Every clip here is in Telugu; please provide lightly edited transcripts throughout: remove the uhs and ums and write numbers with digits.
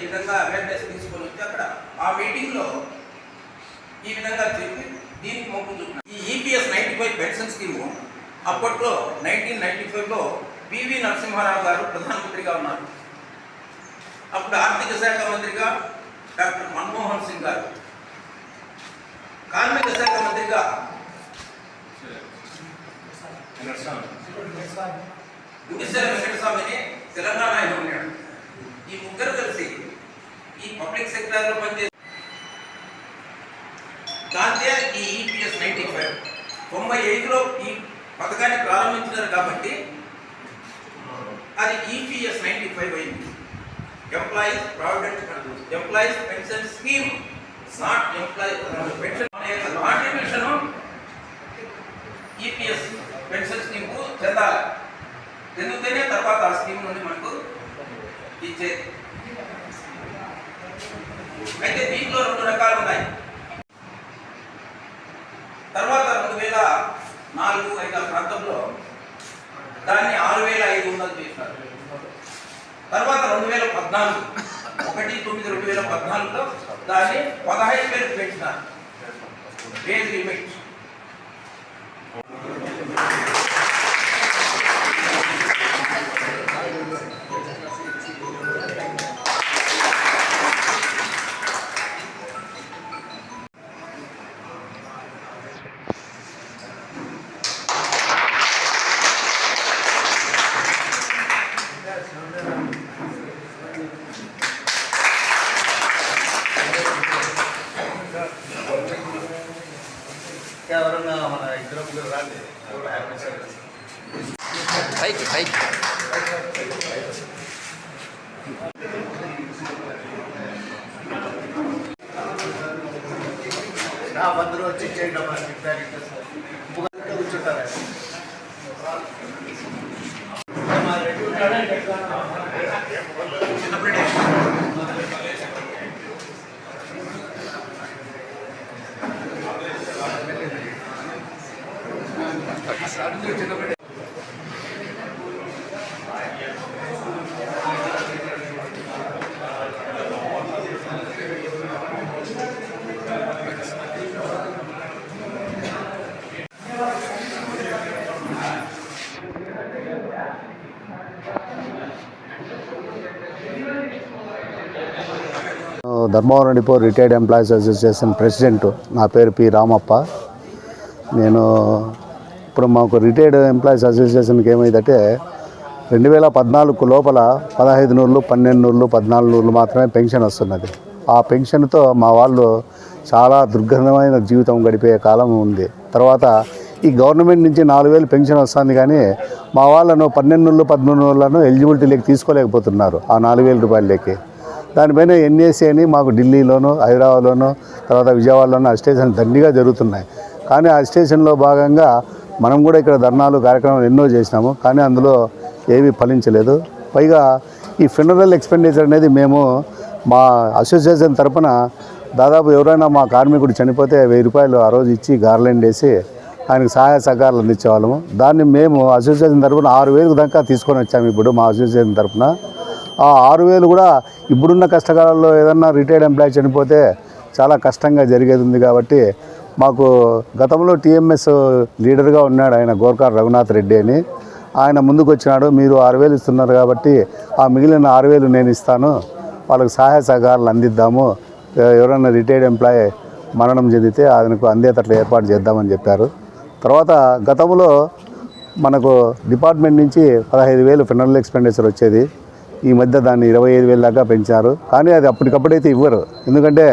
విధంగా అవేర్నెస్ తీసుకొని వచ్చి అక్కడ ఆ మీటింగ్లో ఈ విధంగా చెప్పి దీనికి మొగ్గు చూపిన ఈ ఈపీఎస్ 95 పెన్షన్ స్కీము అప్పట్లో 1995లో పివి నరసింహారావు గారు ప్రధానమంత్రిగా ఉన్నారు. అప్పుడు ఆర్థిక శాఖ మంత్రిగా డాక్టర్ మన్మోహన్ సింగ్ గారు, కార్మిక శాఖ మంత్రిగా గుడిసెల వెంకటస్వామిని తెలంగాణ ఆయన ఉన్నాడు. ఈ ముగ్గురు కలిసి ఈ పబ్లిక్ సెక్టార్లో పనిచేసి దాంతే ఈ ఈపీఎస్ 95 ఈ పథకాన్ని ప్రారంభించారు కాబట్టి అది ఈపీఎస్ 95 అయింది. Employees pension scheme, not employee pension contribution EPS pension స్కీమ్కు చెందాలి. ఎందుకంటే తర్వాత ఆ స్కీమ్ నుండి మనకు ఇచ్చేది. అయితే దీంట్లో 2 రకాలు ఉన్నాయి. తర్వాత 2004-05 ప్రాంతంలో దాన్ని 6500 చేసినారు. తర్వాత 2014 దాన్ని 15,000 పెంచినారు వేజ్ లిమిట్. ఎవరన్నా మన ఇద్దరు ముగ్గురు రాండి పైకి అందరూ వచ్చి ఇచ్చేయండి అమ్మా. కూర్చుంటారా Dharmavaram depot retired employees association president. నా పేరు పి రామప్ప. నేను ఇప్పుడు మాకు రిటైర్డ్ ఎంప్లాయీస్ అసోసియేషన్కి ఏమైందంటే 2014 లోపల 1500, 1200, 1400 మాత్రమే పెన్షన్ వస్తున్నది. ఆ పెన్షన్తో మా వాళ్ళు చాలా దుర్గంధమైన జీవితం గడిపే కాలం ఉంది. తర్వాత ఈ గవర్నమెంట్ నుంచి 4000 పెన్షన్ వస్తుంది, కానీ మా వాళ్ళను 1200, 1300 ఎలిజిబిలిటీలోకి తీసుకోలేకపోతున్నారు ఆ 4000 రూపాయలకి. దానిపైన ఎన్ఏసీ అని మాకు ఢిల్లీలోను, హైదరాబాద్లోను, తర్వాత విజయవాడలోను అజిటేషన్ దండిగా జరుగుతున్నాయి. కానీ ఆ అజిటేషన్లో భాగంగా మనం కూడా ఇక్కడ ధర్నాలు కార్యక్రమాలు ఎన్నో చేసినాము, కానీ అందులో ఏమీ ఫలించలేదు. పైగా ఈ ఫ్యూనరల్ ఎక్స్పెండిచర్ అనేది మేము మా అసోసియేషన్ తరఫున దాదాపు ఎవరైనా మా కార్మికుడు చనిపోతే 1000 రూపాయలు ఆ రోజు ఇచ్చి గార్లెండ్ వేసి ఆయనకు సహాయ సహకారాలు అందించేవాళ్ళము. దాన్ని మేము అసోసియేషన్ తరఫున 6000 దాకా తీసుకొని వచ్చాము. ఇప్పుడు మా అసోసియేషన్ తరఫున ఆ 6000 కూడా ఇప్పుడున్న కష్టకాలంలో ఏదన్నా రిటైర్డ్ ఎంప్లాయీ చనిపోతే చాలా కష్టంగా జరిగేది ఉంది. కాబట్టి మాకు గతంలో టీఎంఎస్ లీడర్గా ఉన్నాడు ఆయన, గోర్కా రఘునాథ్ రెడ్డి అని. ఆయన ముందుకు వచ్చినాడు, మీరు 6000 ఇస్తున్నారు కాబట్టి ఆ మిగిలిన 6000 నేను ఇస్తాను, వాళ్ళకి సహాయ సహకారాలు అందిద్దాము, ఎవరైనా రిటైర్డ్ ఎంప్లాయీ మరణం చెందితే ఆయనకు అందేటట్లు ఏర్పాటు చేద్దామని చెప్పారు. తర్వాత గతంలో మనకు డిపార్ట్మెంట్ నుంచి 15000 ఫినరల్ ఎక్స్పెండిచర్ వచ్చేది. ఈ మధ్య దాన్ని 25000 దాకా పెంచారు. కానీ అది అప్పటికప్పుడైతే ఇవ్వరు. ఎందుకంటే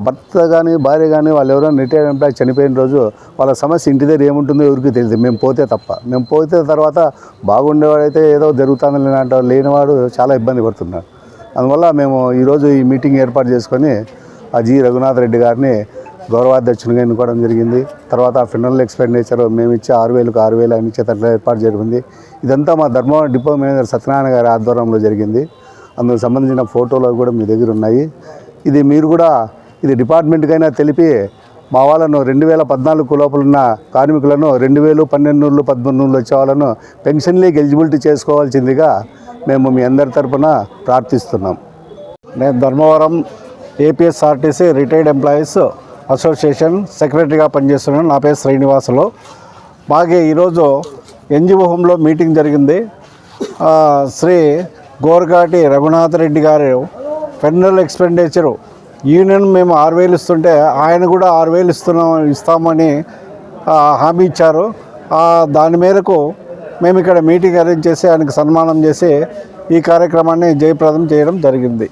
భర్త కానీ భార్య కానీ వాళ్ళు ఎవరైనా రిటైర్డ్ ఎంప్లాయీ చనిపోయిన రోజు వాళ్ళ సమస్య ఇంటి దగ్గర ఏముంటుందో ఎవరికి తెలియదు, మేము పోతే తప్ప. మేము పోతే తర్వాత బాగుండేవాడైతే ఏదో జరుగుతుందని లేనివాడు చాలా ఇబ్బంది పడుతున్నాడు. అందువల్ల మేము ఈరోజు ఈ మీటింగ్ ఏర్పాటు చేసుకొని ఆ జి రఘునాథ్ రెడ్డి గారిని గౌరవాధ్యక్షునిగా ఎన్నుకోవడం జరిగింది. తర్వాత ఫినరల్ ఎక్స్పెండిచర్ మేము ఇచ్చే 6000కు 6000 ఆయన ఇచ్చేటట్లు ఏర్పాటు జరిగింది. ఇదంతా మా ధర్మవరం డిపో మేనేజర్ సత్యనారాయణ గారి ఆధ్వర్యంలో జరిగింది. అందుకు సంబంధించిన ఫోటోలు కూడా మీ దగ్గర ఉన్నాయి. ఇది మీరు కూడా ఇది డిపార్ట్మెంట్కైనా తెలిపి మా వాళ్ళను 2014 లోపల ఉన్న కార్మికులను 2000, 1200, 1300 వచ్చే వాళ్ళను పెన్షన్లోకి ఎలిజిబిలిటీ చేసుకోవాల్సిందిగా మేము మీ అందరి తరఫున ప్రార్థిస్తున్నాం. నేను Dharmavaram APSRTC retired employees association సెక్రటరీగా పనిచేస్తున్నాను. నా పేరు శ్రీనివాసులు. మాకు ఈరోజు ఎన్జిఓ హోంలో మీటింగ్ జరిగింది. శ్రీ గోరఘాటి రఘునాథ్ రెడ్డి గారు ఫెడరల్ ఎక్స్పెండిచరు యూనియన్ మేము 6,000 ఇస్తుంటే ఆయన కూడా 6,000 ఇస్తామని హామీ ఇచ్చారు. దాని మేరకు మేము ఇక్కడ మీటింగ్ అరేంజ్ చేసి ఆయనకు సన్మానం చేసి ఈ కార్యక్రమాన్ని జయప్రదం చేయడం జరిగింది.